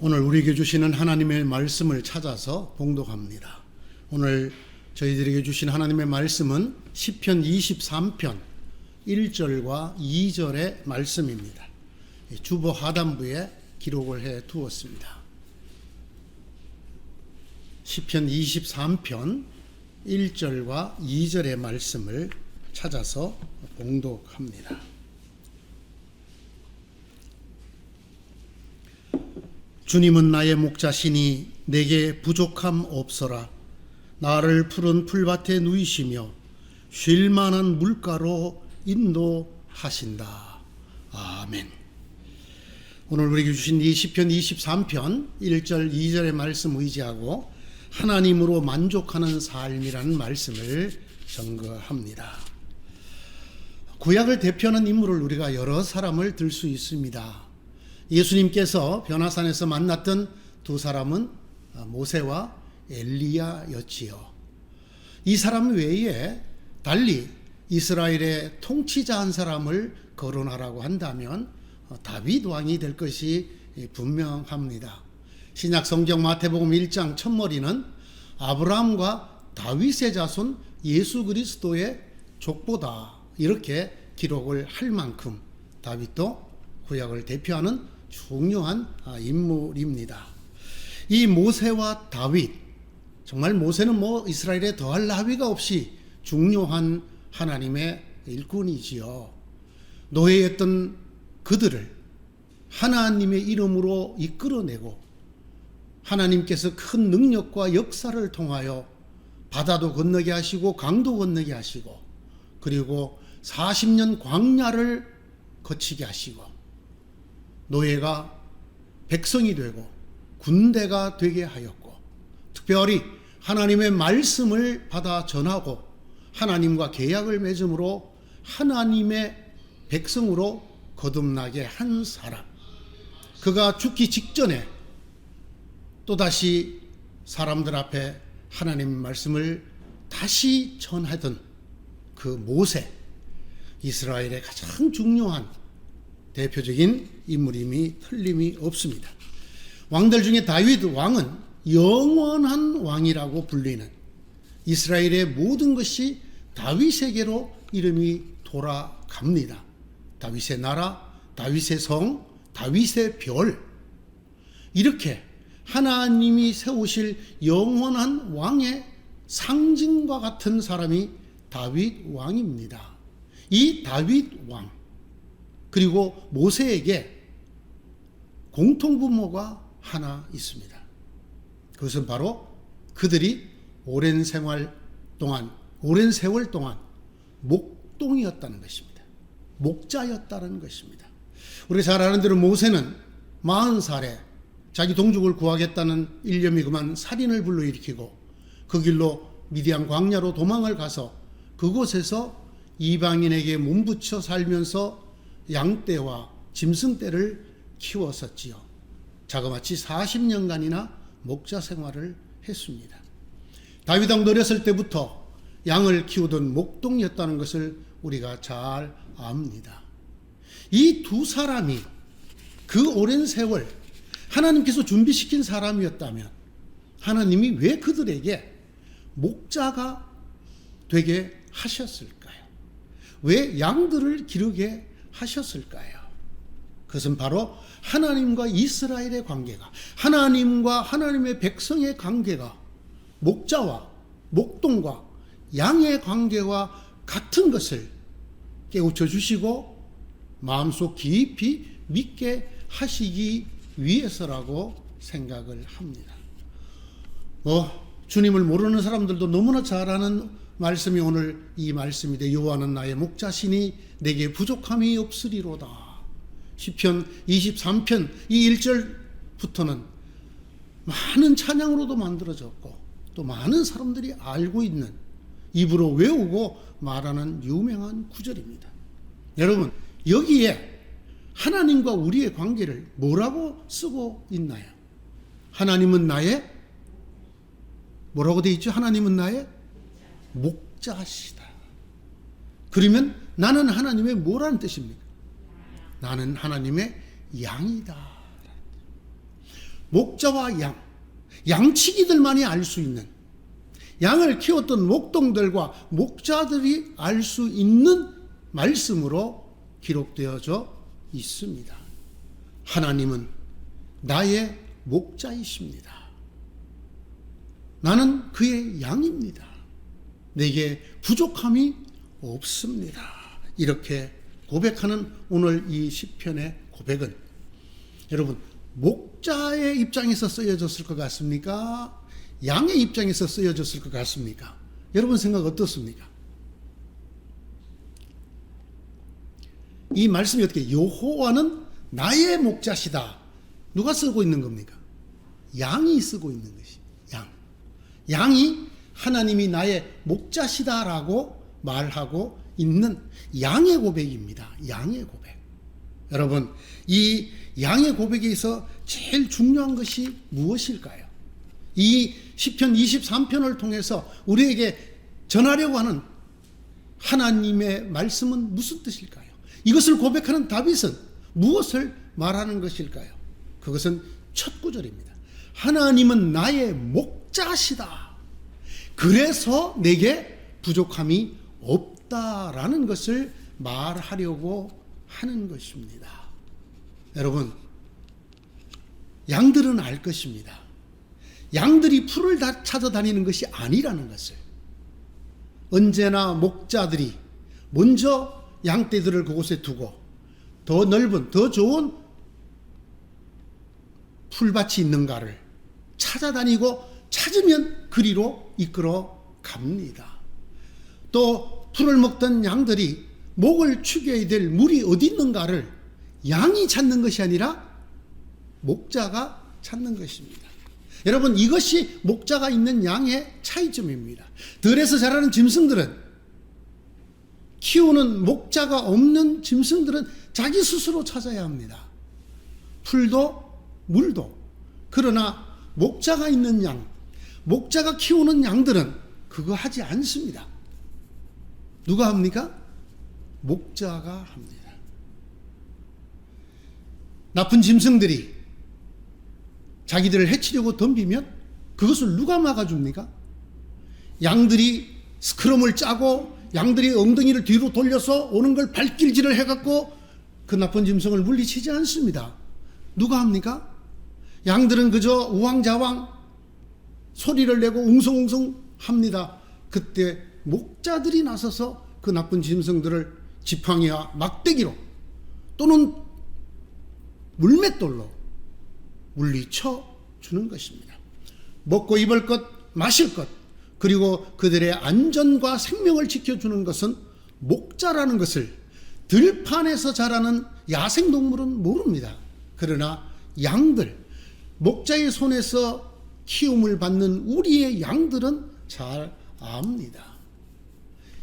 오늘 우리에게 주시는 하나님의 말씀을 찾아서 봉독합니다. 오늘 저희들에게 주신 하나님의 말씀은 시편 23편 1절과 2절의 말씀입니다. 주보 하단부에 기록을 해 두었습니다. 시편 23편 1절과 2절의 말씀을 찾아서 봉독합니다. 주님은 나의 목자시니 내게 부족함 없어라. 나를 푸른 풀밭에 누이시며 쉴 만한 물가로 인도하신다. 아멘. 오늘 우리에게 주신 이 시편 23편 1절 2절의 말씀 의지하고 하나님으로 만족하는 삶이라는 말씀을 전거합니다. 구약을 대표하는 인물을 우리가 여러 사람을 들 수 있습니다. 예수님께서 변화산에서 만났던 두 사람은 모세와 엘리야였지요. 이 사람 외에 달리 이스라엘의 통치자 한 사람을 거론하라고 한다면 다윗 왕이 될 것이 분명합니다. 신약 성경 마태복음 1장 첫머리는 아브라함과 다윗의 자손 예수 그리스도의 족보다 이렇게 기록을 할 만큼 다윗도 구약을 대표하는 중요한 인물입니다. 이 모세와 다윗, 정말 모세는 이스라엘에 더할 나위가 없이 중요한 하나님의 일꾼이지요. 노예였던 그들을 하나님의 이름으로 이끌어내고 하나님께서 큰 능력과 역사를 통하여 바다도 건너게 하시고 강도 건너게 하시고 그리고 40년 광야를 거치게 하시고 노예가 백성이 되고 군대가 되게 하였고 특별히 하나님의 말씀을 받아 전하고 하나님과 계약을 맺음으로 하나님의 백성으로 거듭나게 한 사람. 그가 죽기 직전에 또다시 사람들 앞에 하나님의 말씀을 다시 전하던 그 모세, 이스라엘의 가장 중요한 대표적인 인물임이 틀림이 없습니다. 왕들 중에 다윗 왕은 영원한 왕이라고 불리는 이스라엘의 모든 것이 다윗에게로 이름이 돌아갑니다. 다윗의 나라, 다윗의 성, 다윗의 별, 이렇게 하나님이 세우실 영원한 왕의 상징과 같은 사람이 다윗 왕입니다. 이 다윗 왕 그리고 모세에게 공통분모가 하나 있습니다. 그것은 바로 그들이 오랜 세월 동안 목동이었다는 것입니다. 목자였다는 것입니다. 우리가 잘 아는 대로 모세는 40살에 자기 동족을 구하겠다는 일념이 그만 살인을 불러일으키고 그 길로 미디안 광야로 도망을 가서 그곳에서 이방인에게 몸부쳐 살면서 양떼와 짐승떼를 키웠었지요. 자그마치 40년간이나 목자 생활을 했습니다. 다윗 왕도 어렸을 때부터 양을 키우던 목동이었다는 것을 우리가 잘 압니다. 이 두 사람이 그 오랜 세월 하나님께서 준비시킨 사람이었다면 하나님이 왜 그들에게 목자가 되게 하셨을까요? 왜 양들을 기르게 하셨을까요? 그것은 바로 하나님과 이스라엘의 관계가, 하나님과 하나님의 백성의 관계가 목자와 목동과 양의 관계와 같은 것을 깨우쳐 주시고 마음속 깊이 믿게 하시기 위해서라고 생각을 합니다. 주님을 모르는 사람들도 너무나 잘 아는 말씀이 오늘 이 말씀인데 여호와는 나의 목자시니 내게 부족함이 없으리로다. 시편 23편 이 1절부터는 많은 찬양으로도 만들어졌고 또 많은 사람들이 알고 있는 입으로 외우고 말하는 유명한 구절입니다. 여러분 여기에 하나님과 우리의 관계를 뭐라고 쓰고 있나요? 하나님은 나의 뭐라고 되어 있죠? 하나님은 나의 목자시다. 그러면 나는 하나님의 뭐라는 뜻입니까? 나는 하나님의 양이다. 목자와 양치기들만이 알 수 있는, 양을 키웠던 목동들과 목자들이 알 수 있는 말씀으로 기록되어져 있습니다. 하나님은 나의 목자이십니다. 나는 그의 양입니다. 내게 부족함이 없습니다. 이렇게 고백하는 오늘 이 시편의 고백은 여러분, 목자의 입장에서 쓰여졌을 것 같습니까? 양의 입장에서 쓰여졌을 것 같습니까? 여러분 생각 어떻습니까? 이 말씀이 어떻게, 여호와는 나의 목자시다. 누가 쓰고 있는 겁니까? 양이 쓰고 있는 것이. 양이 하나님이 나의 목자시다라고 말하고 있는 양의 고백입니다. 양의 고백. 여러분, 이 양의 고백에서 제일 중요한 것이 무엇일까요? 이 시편 23편을 통해서 우리에게 전하려고 하는 하나님의 말씀은 무슨 뜻일까요? 이것을 고백하는 다윗은 무엇을 말하는 것일까요? 그것은 첫 구절입니다. 하나님은 나의 목자시다. 그래서 내게 부족함이 없다라는 것을 말하려고 하는 것입니다. 여러분, 양들은 알 것입니다. 양들이 풀을 찾아다니는 것이 아니라는 것을. 언제나 목자들이 먼저 양떼들을 그곳에 두고 더 넓은, 더 좋은 풀밭이 있는가를 찾아다니고 찾으면 그리로 이끌어 갑니다. 또 풀을 먹던 양들이 목을 축여야 될 물이 어디 있는가를 양이 찾는 것이 아니라 목자가 찾는 것입니다. 여러분, 이것이 목자가 있는 양의 차이점입니다. 들에서 자라는 짐승들은, 키우는 목자가 없는 짐승들은 자기 스스로 찾아야 합니다. 풀도 물도. 그러나 목자가 있는 양, 목자가 키우는 양들은 그거 하지 않습니다. 누가 합니까? 목자가 합니다. 나쁜 짐승들이 자기들을 해치려고 덤비면 그것을 누가 막아줍니까? 양들이 스크럼을 짜고 양들이 엉덩이를 뒤로 돌려서 오는 걸 발길질을 해갖고 그 나쁜 짐승을 물리치지 않습니다. 누가 합니까? 양들은 그저 우왕좌왕 소리를 내고 웅성웅성 합니다. 그때 목자들이 나서서 그 나쁜 짐승들을 지팡이와 막대기로 또는 물맷돌로 물리쳐 주는 것입니다. 먹고 입을 것, 마실 것, 그리고 그들의 안전과 생명을 지켜주는 것은 목자라는 것을 들판에서 자라는 야생동물은 모릅니다. 그러나 양들, 목자의 손에서 키움을 받는 우리의 양들은 잘 압니다.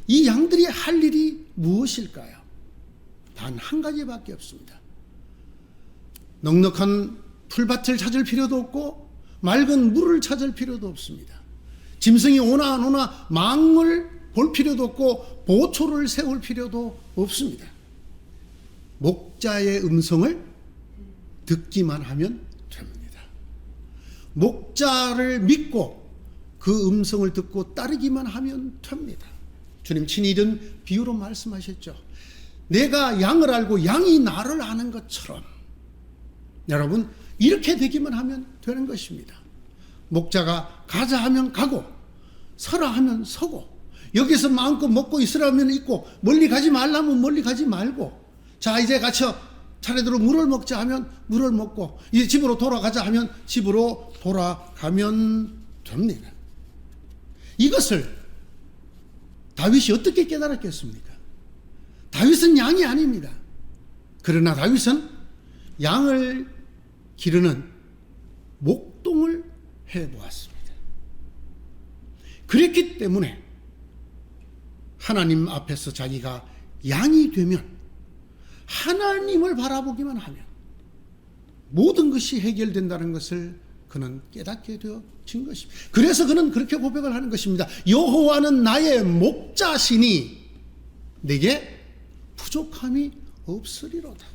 이 양들이 할 일이 무엇일까요? 단 한 가지밖에 없습니다. 넉넉한 풀밭을 찾을 필요도 없고 맑은 물을 찾을 필요도 없습니다. 짐승이 오나 안 오나 망을 볼 필요도 없고 보초를 세울 필요도 없습니다. 목자의 음성을 듣기만 하면 됩니다. 목자를 믿고 그 음성을 듣고 따르기만 하면 됩니다. 주님 친히 이런 비유로 말씀하셨죠. 내가 양을 알고 양이 나를 아는 것처럼 여러분 이렇게 되기만 하면 되는 것입니다. 목자가 가자 하면 가고 서라 하면 서고 여기서 마음껏 먹고 있으라 하면 있고 멀리 가지 말라면 멀리 가지 말고 자 이제 갇혀 차례대로 물을 먹자 하면 물을 먹고 이제 집으로 돌아가자 하면 집으로 돌아가면 됩니다. 이것을 다윗이 어떻게 깨달았겠습니까? 다윗은 양이 아닙니다. 그러나 다윗은 양을 기르는 목동을 해보았습니다. 그랬기 때문에 하나님 앞에서 자기가 양이 되면 하나님을 바라보기만 하면 모든 것이 해결된다는 것을 그는 깨닫게 되어진 것입니다. 그래서 그는 그렇게 고백을 하는 것입니다. 여호와는 나의 목자시니 내게 부족함이 없으리로다.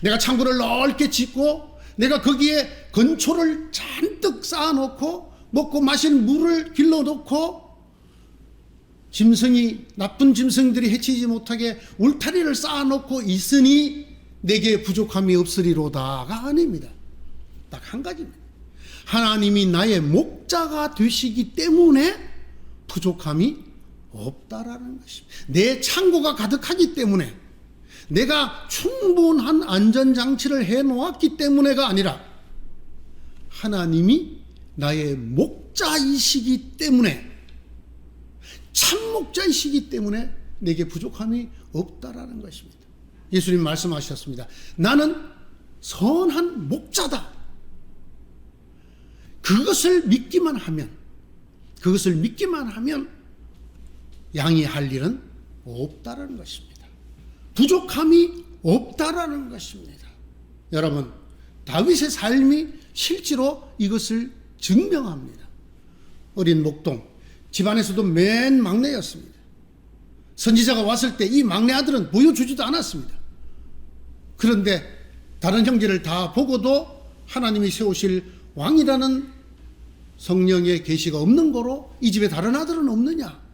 내가 창고를 넓게 짓고 내가 거기에 건초를 잔뜩 쌓아놓고 먹고 마실 물을 길러놓고 짐승이, 나쁜 짐승들이 해치지 못하게 울타리를 쌓아놓고 있으니 내게 부족함이 없으리로다가 아닙니다. 딱 한 가지입니다. 하나님이 나의 목자가 되시기 때문에 부족함이 없다라는 것입니다. 내 창고가 가득하기 때문에, 내가 충분한 안전장치를 해놓았기 때문에가 아니라 하나님이 나의 목자이시기 때문에, 참 목자이시기 때문에 내게 부족함이 없다라는 것입니다. 예수님 말씀하셨습니다. 나는 선한 목자다. 그것을 믿기만 하면 양이 할 일은 없다라는 것입니다. 부족함이 없다라는 것입니다. 여러분, 다윗의 삶이 실제로 이것을 증명합니다. 어린 목동, 집안에서도 맨 막내였습니다. 선지자가 왔을 때 이 막내 아들은 보여주지도 않았습니다. 그런데 다른 형제를 다 보고도 하나님이 세우실 왕이라는 성령의 계시가 없는 거로 이 집에 다른 아들은 없느냐?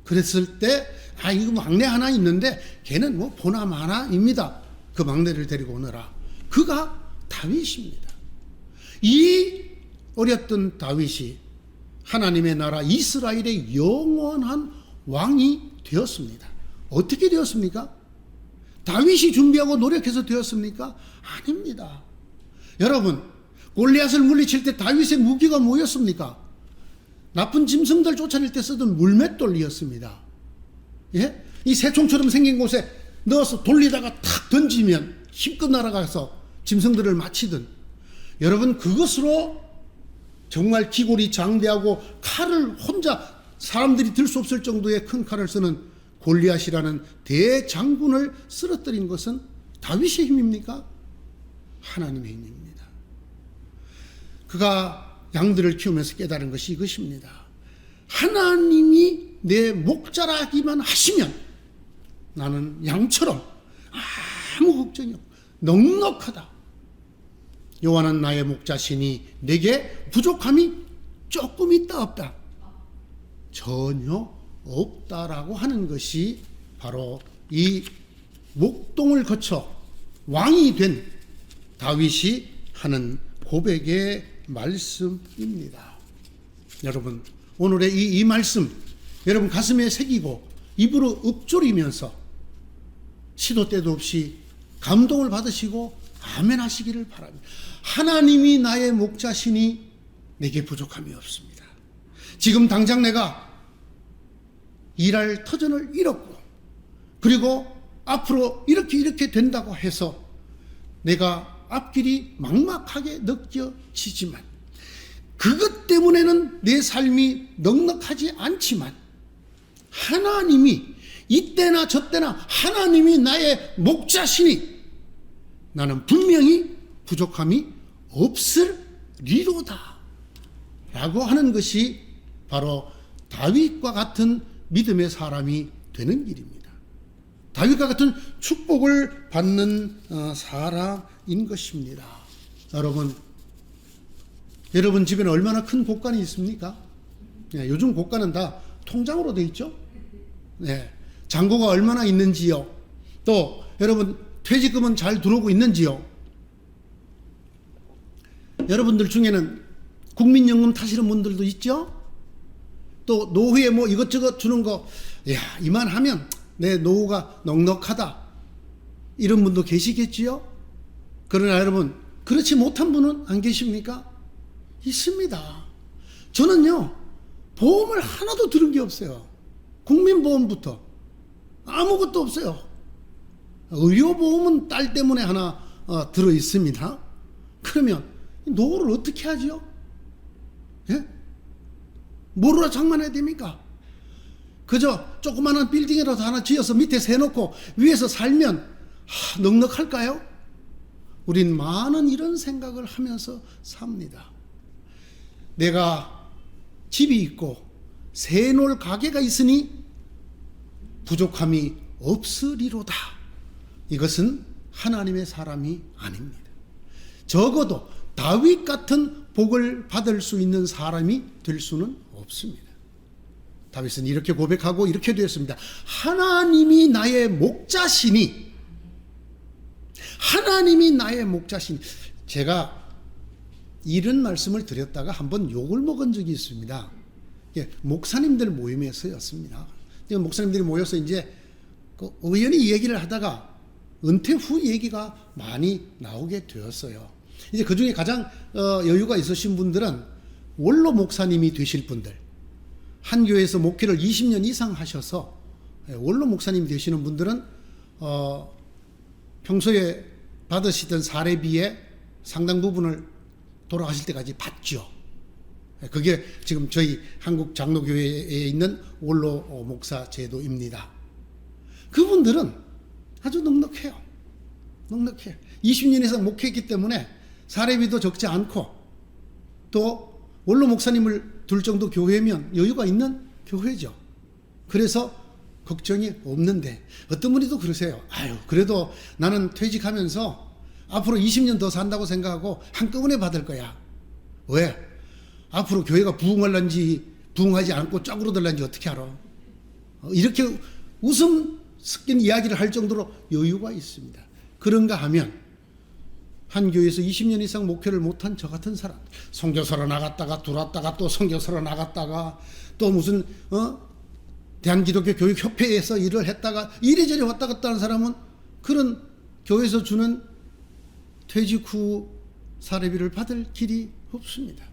그랬을 때, 이거 막내 하나 있는데 걔는 뭐 보나마나입니다. 그 막내를 데리고 오너라. 그가 다윗입니다. 이 어렸던 다윗이 하나님의 나라 이스라엘의 영원한 왕이 되었습니다. 어떻게 되었습니까? 다윗이 준비하고 노력해서 되었습니까? 아닙니다. 여러분, 골리앗을 물리칠 때 다윗의 무기가 뭐였습니까? 나쁜 짐승들 쫓아낼 때 쓰던 물맷돌이었습니다. 예? 이 새총처럼 생긴 곳에 넣어서 돌리다가 탁 던지면 힘껏 날아가서 짐승들을 마치든, 여러분, 그것으로 정말 기골이 장대하고 칼을 혼자 사람들이 들 수 없을 정도의 큰 칼을 쓰는 골리앗이라는 대장군을 쓰러뜨린 것은 다윗의 힘입니까? 하나님의 힘입니다. 그가 양들을 키우면서 깨달은 것이 이것입니다. 하나님이 내 목자라기만 하시면 나는 양처럼 아무 걱정이 없고 넉넉하다. 여호와는 나의 목자시니 내게 부족함이 조금 있다 없다? 전혀 없다라고 하는 것이 바로 이 목동을 거쳐 왕이 된 다윗이 하는 고백의 말씀입니다. 여러분, 오늘의 이 말씀 여러분 가슴에 새기고 입으로 읊조리면서 시도 때도 없이 감동을 받으시고 아멘 하시기를 바랍니다. 하나님이 나의 목자시니 내게 부족함이 없습니다. 지금 당장 내가 일할 터전을 잃었고, 그리고 앞으로 이렇게 된다고 해서 내가 앞길이 막막하게 느껴지지만, 그것 때문에는 내 삶이 넉넉하지 않지만, 하나님이 이때나 저때나 하나님이 나의 목자시니 나는 분명히 부족함이 없으리로다 라고 하는 것이 바로 다윗과 같은 믿음의 사람이 되는 길입니다. 다윗과 같은 축복을 받는 사람인 것입니다. 여러분 집에는 얼마나 큰 곳간이 있습니까? 네, 요즘 곳간은 다 통장으로 되어 있죠. 네, 잔고가 얼마나 있는지요. 또 여러분 퇴직금은 잘 들어오고 있는지요. 여러분들 중에는 국민연금 타시는 분들도 있죠. 또 노후에 뭐 이것저것 주는 거, 야, 이만하면 내 노후가 넉넉하다, 이런 분도 계시겠지요. 그러나 여러분, 그렇지 못한 분은 안 계십니까? 있습니다. 저는요, 보험을 하나도 들은 게 없어요. 국민보험부터 아무것도 없어요. 의료보험은 딸 때문에 하나 들어 있습니다. 그러면 노후를 어떻게 하죠? 예? 뭐로 장만해야 됩니까? 그저 조그마한 빌딩이라도 하나 지어서 밑에 세놓고 위에서 살면 넉넉할까요? 우린 많은 이런 생각을 하면서 삽니다. 내가 집이 있고 세놓을 가게가 있으니 부족함이 없으리로다. 이것은 하나님의 사람이 아닙니다. 적어도 다윗 같은 복을 받을 수 있는 사람이 될 수는 없습니다. 다윗은 이렇게 고백하고 이렇게 되었습니다. 하나님이 나의 목자시니, 하나님이 나의 목자시니. 제가 이런 말씀을 드렸다가 한번 욕을 먹은 적이 있습니다. 목사님들 모임에서였습니다. 목사님들이 모여서 이제 의원이 이 얘기를 하다가 은퇴 후 얘기가 많이 나오게 되었어요. 이제 그 중에 가장 여유가 있으신 분들은 원로 목사님이 되실 분들, 한 교회에서 목회를 20년 이상 하셔서 원로 목사님이 되시는 분들은 평소에 받으시던 사례비의 상당 부분을 돌아가실 때까지 받죠. 그게 지금 저희 한국 장로교회에 있는 원로 목사 제도입니다. 그분들은 아주 넉넉해요. 넉넉해요. 20년 이상 목회했기 때문에 사례비도 적지 않고 또 원로 목사님을 둘 정도 교회면 여유가 있는 교회죠. 그래서 걱정이 없는데 어떤 분이 또 그러세요. 아유, 그래도 나는 퇴직하면서 앞으로 20년 더 산다고 생각하고 한꺼번에 받을 거야. 왜? 앞으로 교회가 부흥할런지 부흥하지 않고 쫙으로들는지 어떻게 알아? 이렇게 웃음 섞인 이야기를 할 정도로 여유가 있습니다. 그런가 하면 한 교회에서 20년 이상 목회를 못한 저 같은 사람, 선교사로 나갔다가 들어왔다가 또 선교사로 나갔다가 또 무슨 대한기독교 교육협회에서 일을 했다가 이리저리 왔다 갔다 하는 사람은 그런 교회에서 주는 퇴직 후 사례비를 받을 길이 없습니다.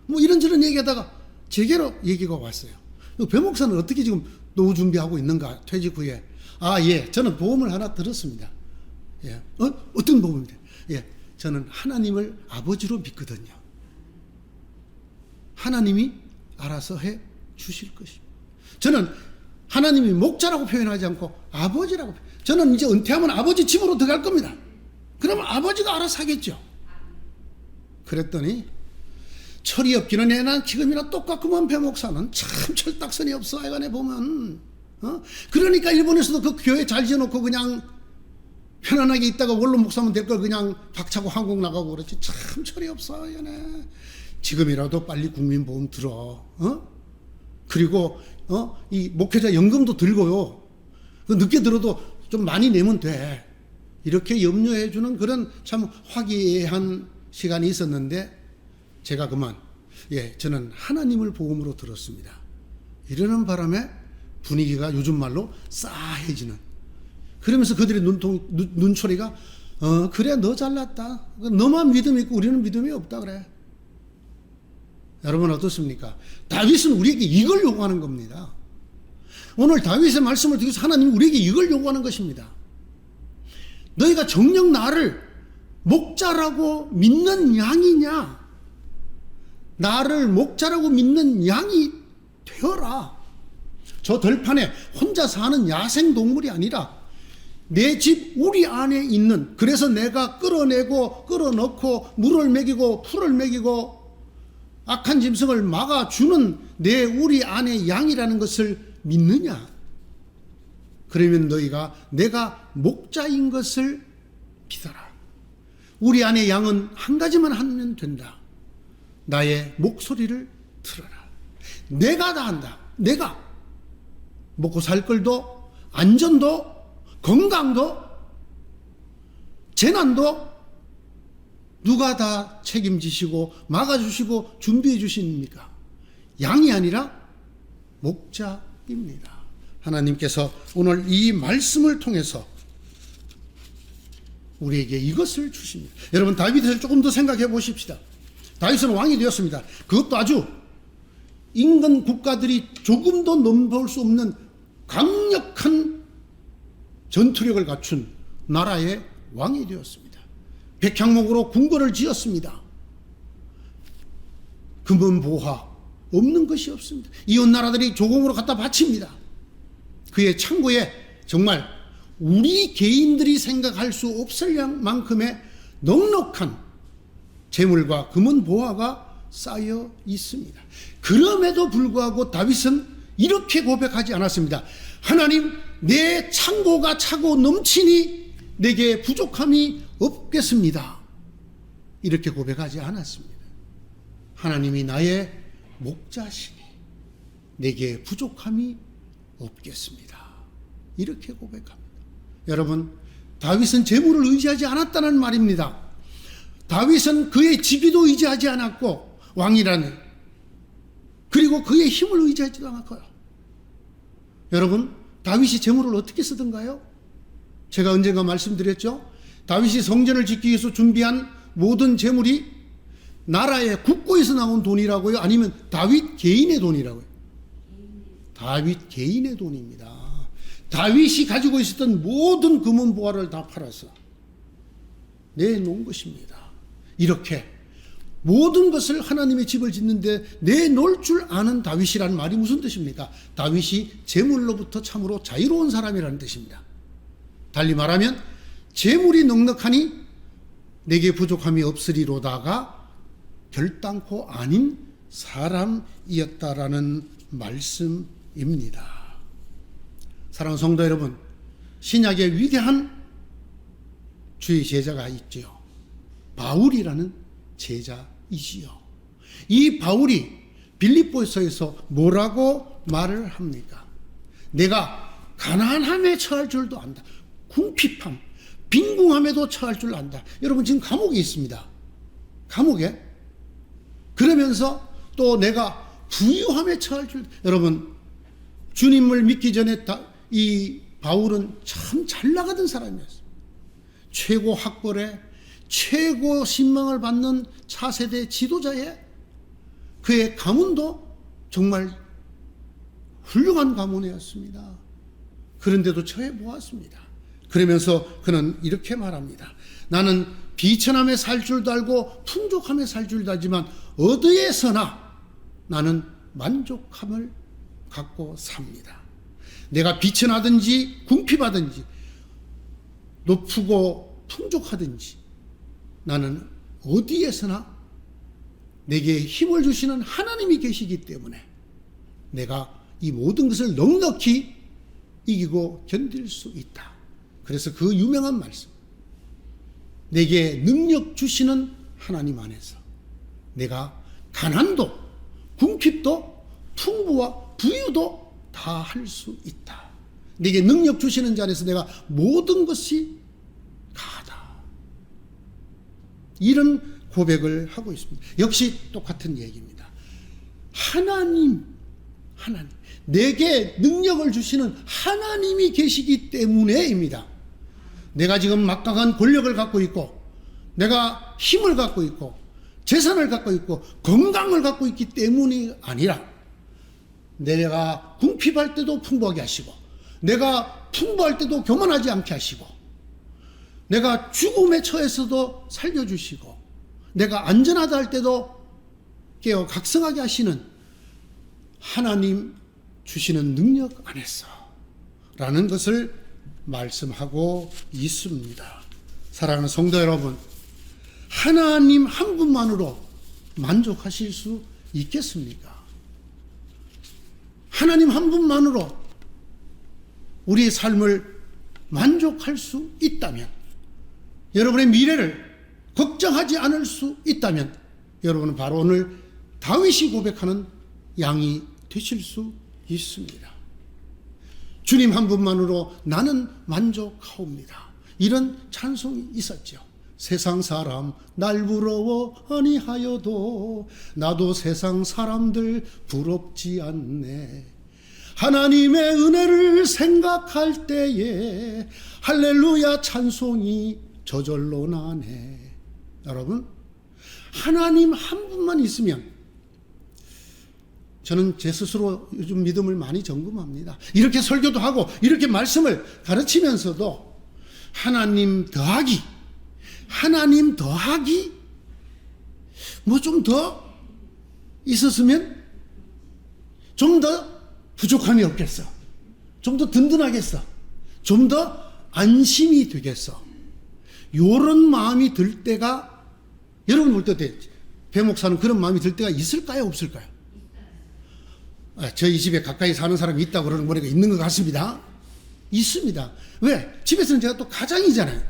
뭐 이런저런 얘기하다가 제게로 얘기가 왔어요. 배 목사는 어떻게 지금 노후 준비하고 있는가, 퇴직 후에. 아, 예, 저는 보험을 하나 들었습니다. 예, 어떤 보험입니다. 예, 저는 하나님을 아버지로 믿거든요. 하나님이 알아서 해 주실 것입니다. 저는 하나님이 목자라고 표현하지 않고 아버지라고. 저는 이제 은퇴하면 아버지 집으로 들어갈 겁니다. 그러면 아버지가 알아서 하겠죠. 그랬더니 철이 없기는 해나 지금이나 똑같구만. 배 목사는 참 철딱선이 없어. 하여간에 보면 그러니까 일본에서도 그 교회 잘 지어놓고 그냥 편안하게 있다가 원로 목사면 될 걸 그냥 박차고 한국 나가고 그렇지. 참 철이 없어. 하여간에 지금이라도 빨리 국민보험 들어. 그리고 이 목회자 연금도 들고요. 늦게 들어도 좀 많이 내면 돼. 이렇게 염려해 주는 그런 참 화기애애한 시간이 있었는데 제가 그만 저는 하나님을 보험으로 들었습니다. 이러는 바람에 분위기가 요즘 말로 싸해지는. 그러면서 그들의 눈초리가 그래 너 잘났다. 너만 믿음이 있고 우리는 믿음이 없다 그래. 여러분 어떻습니까? 다윗은 우리에게 이걸 요구하는 겁니다. 오늘 다윗의 말씀을 듣고서 하나님이 우리에게 이걸 요구하는 것입니다. 너희가 정녕 나를 목자라고 믿는 양이냐? 나를 목자라고 믿는 양이 되어라. 저 들판에 혼자 사는 야생동물이 아니라 내 집 우리 안에 있는, 그래서 내가 끌어내고 끌어넣고 물을 먹이고 풀을 먹이고 악한 짐승을 막아주는 내 우리 안에 양이라는 것을 믿느냐? 그러면 너희가 내가 목자인 것을 믿어라. 우리 안에 양은 한 가지만 하면 된다. 나의 목소리를 들어라. 내가 다 한다. 내가 먹고 살 걸도 안전도 건강도 재난도 누가 다 책임지시고 막아주시고 준비해 주십니까? 양이 아니라 목자입니다. 하나님께서 오늘 이 말씀을 통해서 우리에게 이것을 주십니다. 여러분 다윗을 조금 더 생각해 보십시다. 다윗은 왕이 되었습니다. 그것도 아주 인간 국가들이 조금도 넘볼 수 없는 강력한 전투력을 갖춘 나라의 왕이 되었습니다. 백향목으로 궁궐을 지었습니다. 금은보화 없는 것이 없습니다. 이웃 나라들이 조공으로 갖다 바칩니다. 그의 창고에 정말 우리 개인들이 생각할 수 없을 만큼의 넉넉한 재물과 금은보화가 쌓여 있습니다. 그럼에도 불구하고 다윗은 이렇게 고백하지 않았습니다. 하나님, 내 창고가 차고 넘치니 내게 부족함이 없겠습니다. 이렇게 고백하지 않았습니다. 하나님이 나의 목자시니 내게 부족함이 없겠습니다. 이렇게 고백합니다. 여러분, 다윗은 재물을 의지하지 않았다는 말입니다. 다윗은 그의 직위도 의지하지 않았고, 왕이라는, 그리고 그의 힘을 의지하지도 않았고요. 여러분, 다윗이 재물을 어떻게 쓰던가요? 제가 언젠가 말씀드렸죠. 다윗이 성전을 짓기 위해서 준비한 모든 재물이 나라의 국고에서 나온 돈이라고요? 아니면 다윗 개인의 돈이라고요? 다윗 개인의 돈입니다. 다윗이 가지고 있었던 모든 금은 보화를 다 팔아서 내놓은 것입니다. 이렇게 모든 것을 하나님의 집을 짓는데 내놓을 줄 아는 다윗이라는 말이 무슨 뜻입니까? 다윗이 재물로부터 참으로 자유로운 사람이라는 뜻입니다. 달리 말하면 재물이 넉넉하니 내게 부족함이 없으리로다가 결단코 아닌 사람이었다라는 말씀입니다. 사랑하는 성도 여러분, 신약의 위대한 주의 제자가 있지요. 바울이라는 제자이지요. 이 바울이 빌립보서에서 뭐라고 말을 합니까? 내가 가난함에 처할 줄도 안다. 궁핍함, 빈궁함에도 처할 줄 안다. 여러분, 지금 감옥에 있습니다. 감옥에. 그러면서 또 내가 부유함에 처할 줄. 여러분, 주님을 믿기 전에 이 바울은 참 잘 나가던 사람이었어요. 최고 학벌에 최고 신망을 받는 차세대 지도자의 그의 가문도 정말 훌륭한 가문이었습니다. 그런데도 처해 보았습니다. 그러면서 그는 이렇게 말합니다. 나는 비천함에 살 줄도 알고 풍족함에 살 줄도 알지만 어디에서나 나는 만족함을 갖고 삽니다. 내가 비천하든지 궁핍하든지 높고 풍족하든지 나는 어디에서나 내게 힘을 주시는 하나님이 계시기 때문에 내가 이 모든 것을 넉넉히 이기고 견딜 수 있다. 그래서 그 유명한 말씀, 내게 능력 주시는 하나님 안에서 내가 가난도 궁핍도 풍부와 부유도 다 할 수 있다. 내게 능력 주시는 자 안에서 내가 모든 것이 가하다. 이런 고백을 하고 있습니다. 역시 똑같은 얘기입니다. 하나님, 내게 능력을 주시는 하나님이 계시기 때문에입니다. 내가 지금 막강한 권력을 갖고 있고, 내가 힘을 갖고 있고, 재산을 갖고 있고, 건강을 갖고 있기 때문이 아니라, 내가 궁핍할 때도 풍부하게 하시고, 내가 풍부할 때도 교만하지 않게 하시고, 내가 죽음에 처해서도 살려주시고, 내가 안전하다 할 때도 깨어 각성하게 하시는 하나님 주시는 능력 안에서 라는 것을 말씀하고 있습니다. 사랑하는 성도 여러분, 하나님 한 분만으로 만족하실 수 있겠습니까? 하나님 한 분만으로 우리의 삶을 만족할 수 있다면, 여러분의 미래를 걱정하지 않을 수 있다면, 여러분은 바로 오늘 다윗이 고백하는 양이 되실 수 있습니다. 주님 한 분만으로 나는 만족하옵니다. 이런 찬송이 있었죠. 세상 사람 날 부러워 아니하여도 나도 세상 사람들 부럽지 않네. 하나님의 은혜를 생각할 때에 할렐루야 찬송이 저절로 나네. 여러분, 하나님 한 분만 있으면, 저는 제 스스로 요즘 믿음을 많이 점검합니다. 이렇게 설교도 하고 이렇게 말씀을 가르치면서도 하나님 더하기 뭐 좀 더 있었으면 좀 더 부족함이 없겠어, 좀 더 든든하겠어, 좀 더 안심이 되겠어, 요런 마음이 들 때가, 여러분 볼 때 배 목사는 그런 마음이 들 때가 있을까요, 없을까요? 저희 집에 가까이 사는 사람이 있다고 그러는 거니까 있는 것 같습니다. 있습니다. 왜? 집에서는 제가 또 가장이잖아요.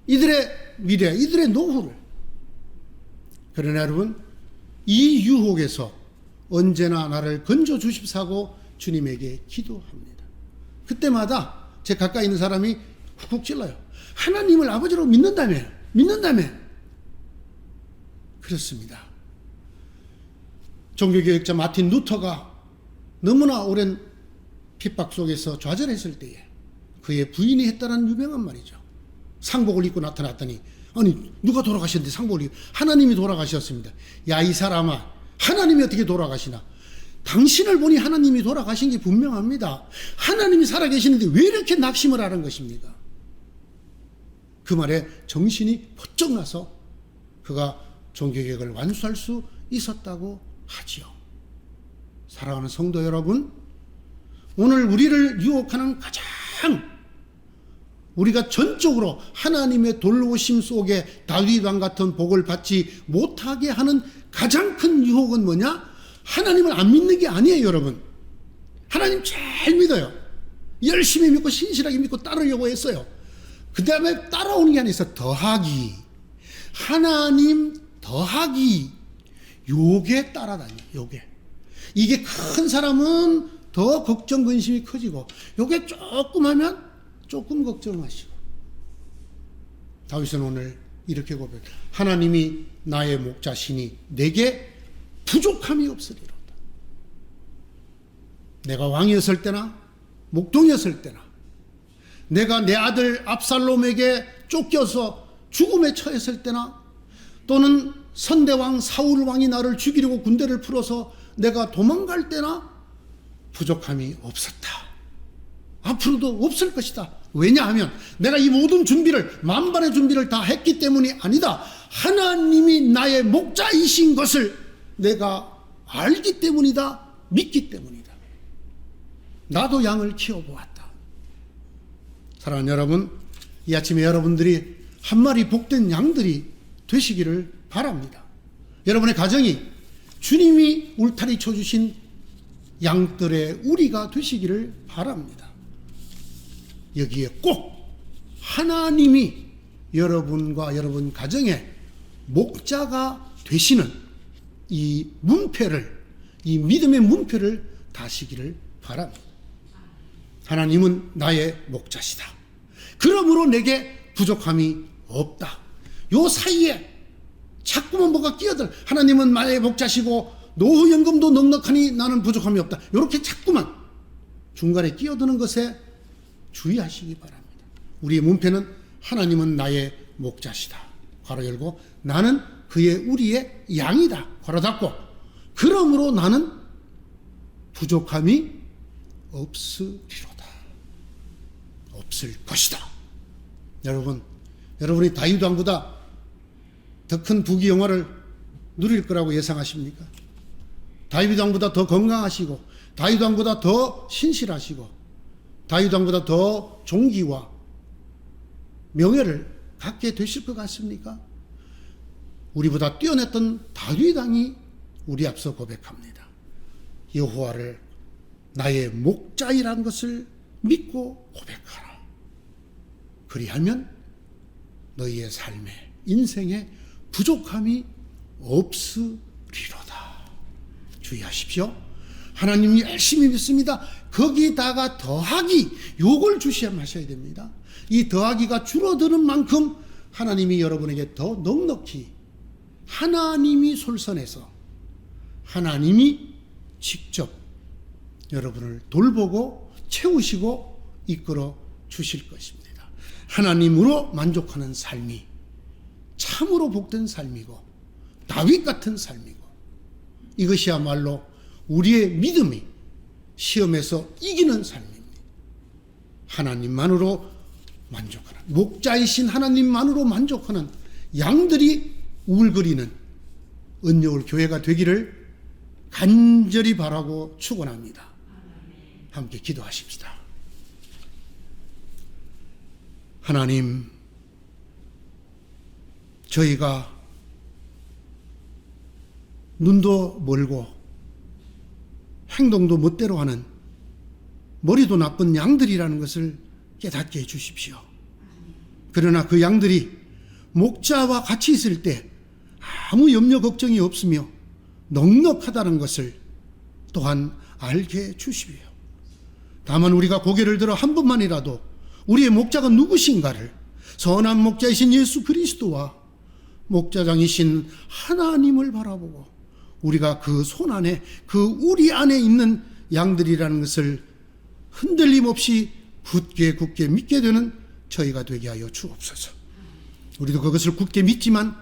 이들의 미래, 이들의 노후를, 그러나 여러분, 이 유혹에서 언제나 나를 건져 주십사고 주님에게 기도합니다. 그때마다 제 가까이 있는 사람이 훅훅 찔러요. 하나님을 아버지로 믿는다며. 그렇습니다. 종교개혁자 마틴 루터가 너무나 오랜 핍박 속에서 좌절했을 때에 그의 부인이 했다는 유명한 말이죠. 상복을 입고 나타났더니, 아니 누가 돌아가셨는데 상복을 입고, 하나님이 돌아가셨습니다. 야, 이 사람아, 하나님이 어떻게 돌아가시나? 당신을 보니 하나님이 돌아가신 게 분명합니다. 하나님이 살아계시는데 왜 이렇게 낙심을 하는 것입니까? 그 말에 정신이 번쩍 나서 그가 종교개혁을 완수할 수 있었다고 하지요. 사랑하는 성도 여러분, 오늘 우리를 유혹하는 가장 우리가 전적으로 하나님의 돌보심 속에 다윗 왕 같은 복을 받지 못하게 하는 가장 큰 유혹은 뭐냐? 하나님을 안 믿는 게 아니에요, 여러분. 하나님 잘 믿어요. 열심히 믿고 신실하게 믿고 따르려고 했어요. 그 다음에 따라오는 게 아니라 더하기. 하나님 더하기. 요게 따라다녀요, 요게. 이게 큰 사람은 더 걱정, 근심이 커지고, 요게 조금 하면 조금 걱정하시고. 다윗은 오늘 이렇게 고백해요. 하나님이 나의 목자시니 내게 부족함이 없으리로다. 내가 왕이었을 때나 목동이었을 때나 내가 내 아들 압살롬에게 쫓겨서 죽음에 처했을 때나 또는 선대왕 사울 왕이 나를 죽이려고 군대를 풀어서 내가 도망갈 때나 부족함이 없었다. 앞으로도 없을 것이다. 왜냐하면 내가 이 모든 준비를, 만반의 준비를 다 했기 때문이 아니다. 하나님이 나의 목자이신 것을 내가 알기 때문이다. 믿기 때문이다. 나도 양을 키워보았다. 사랑하는 여러분, 이 아침에 여러분들이 한 마리 복된 양들이 되시기를 바랍니다. 여러분의 가정이 주님이 울타리 쳐주신 양들의 우리가 되시기를 바랍니다. 여기에 꼭 하나님이 여러분과 여러분 가정의 목자가 되시는 이 문패를, 이 믿음의 문패를 다시기를 바랍니다. 하나님은 나의 목자시다. 그러므로 내게 부족함이 없다. 요 사이에 자꾸만 뭐가 끼어들, 하나님은 나의 목자시고 노후연금도 넉넉하니 나는 부족함이 없다. 이렇게 자꾸만 중간에 끼어드는 것에 주의하시기 바랍니다. 우리의 문패는 하나님은 나의 목자시다. 괄호 열고 나는 우리의 양이다. 괄호 닫고 그러므로 나는 부족함이 없으리로다. 없을 것이다. 여러분이 다윗 왕보다 더 큰 부귀영화를 누릴 거라고 예상하십니까? 다윗 왕보다 더 건강하시고 다윗 왕보다 더 신실하시고 다윗 왕보다 더 존귀와 명예를 갖게 되실 것 같습니까? 우리보다 뛰어났던 다윗 왕이 우리 앞서 고백합니다. 여호와를 나의 목자이란 것을 믿고 고백하라. 그리하면 너희의 삶에, 인생에 부족함이 없으리로다. 주의하십시오. 하나님 열심히 믿습니다. 거기다가 더하기, 요걸 주시하셔야 됩니다. 이 더하기가 줄어드는 만큼 하나님이 여러분에게 더 넉넉히, 하나님이 솔선해서 하나님이 직접 여러분을 돌보고 채우시고 이끌어 주실 것입니다. 하나님으로 만족하는 삶이 참으로 복된 삶이고 다윗 같은 삶이고, 이것이야말로 우리의 믿음이 시험에서 이기는 삶입니다. 하나님만으로 만족하는, 목자이신 하나님만으로 만족하는 양들이 울거리는 은여울 교회가 되기를 간절히 바라고 축원합니다. 함께 기도하십시다. 하나님, 저희가 눈도 멀고 행동도 멋대로 하는 머리도 나쁜 양들이라는 것을 깨닫게 해주십시오. 그러나 그 양들이 목자와 같이 있을 때 아무 염려 걱정이 없으며 넉넉하다는 것을 또한 알게 해 주시고요. 다만 우리가 고개를 들어 한 번만이라도 우리의 목자가 누구신가를, 선한 목자이신 예수 그리스도와 목자장이신 하나님을 바라보고 우리가 그 손 안에, 그 우리 안에 있는 양들이라는 것을 흔들림 없이 굳게 믿게 되는 저희가 되게 하여 주옵소서. 우리도 그것을 굳게 믿지만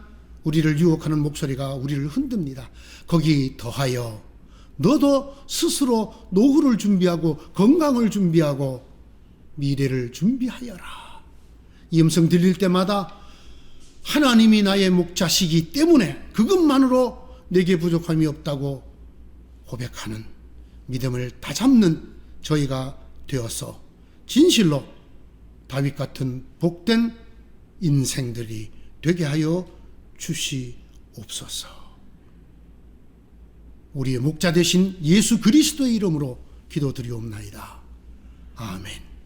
우리를 유혹하는 목소리가 우리를 흔듭니다. 거기 더하여 너도 스스로 노후를 준비하고 건강을 준비하고 미래를 준비하여라. 이 음성 들릴 때마다 하나님이 나의 목자시기 때문에 그것만으로 내게 부족함이 없다고 고백하는 믿음을 다잡는 저희가 되어서 진실로 다윗 같은 복된 인생들이 되게 하여 주시옵소서. 우리의 목자 되신 예수 그리스도의 이름으로 기도드리옵나이다. 아멘.